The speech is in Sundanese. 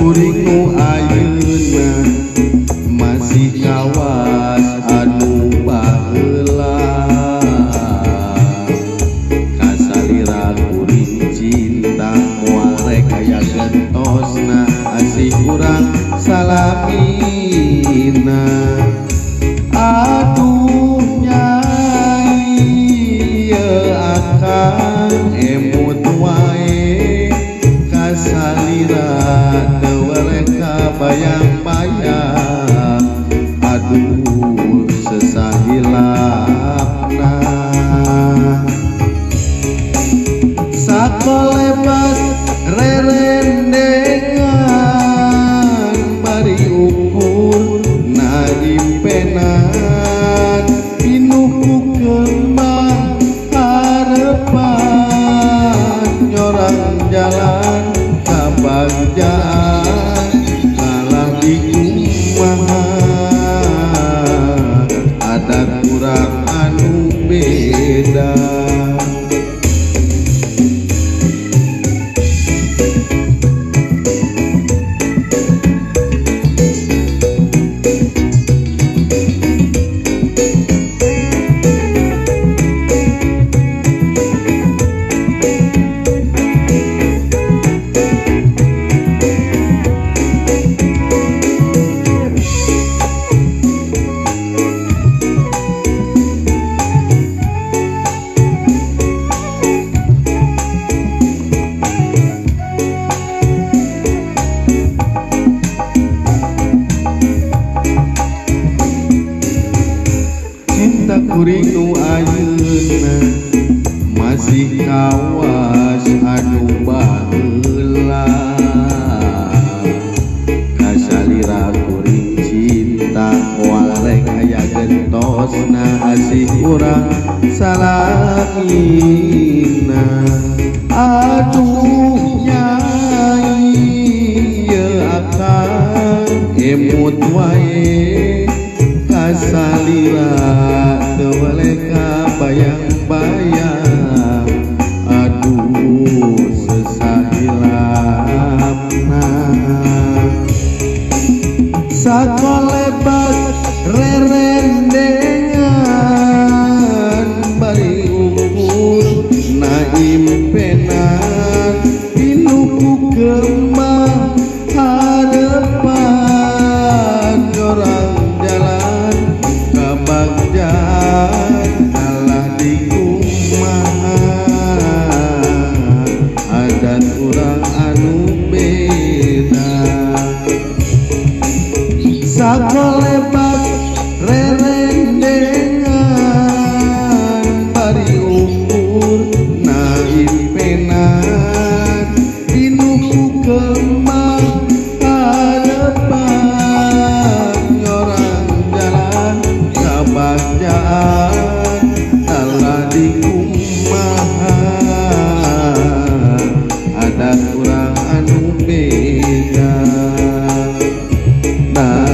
kuring ayeuna masih kawas anu baheula kasalira kuring cinta moal rek aya gentosna asih urang salamina aduh nyai ieu akang emut wae kasalira teu weleh kabayang-bayang aduh sesahilapna sakolebat rerendengan bari ukur na impenan pinuh ku kembang harepan nyorang jalan kabagjaan kalah di kumaha ada kurang anu beda kuring ayeuna masih kawas anu baheula kasalira kuring cinta moal rek aya gentosna asih urang salamina aduh nyai ieu akang emut wae kasalira teu weleh kabayang-bayang aduh sesahilapna sakolebat rerendengan bari ukur na impenan pinuh ku kembang harepan nyorang jalan kabagjaan kalah di kumaha adat urang anu beda sakolebat rerendengan bari ukur na impenan pinuh ku kembang harepan nyorang jalan kabagjaan kalah di kumaha ada kurang anu beda nah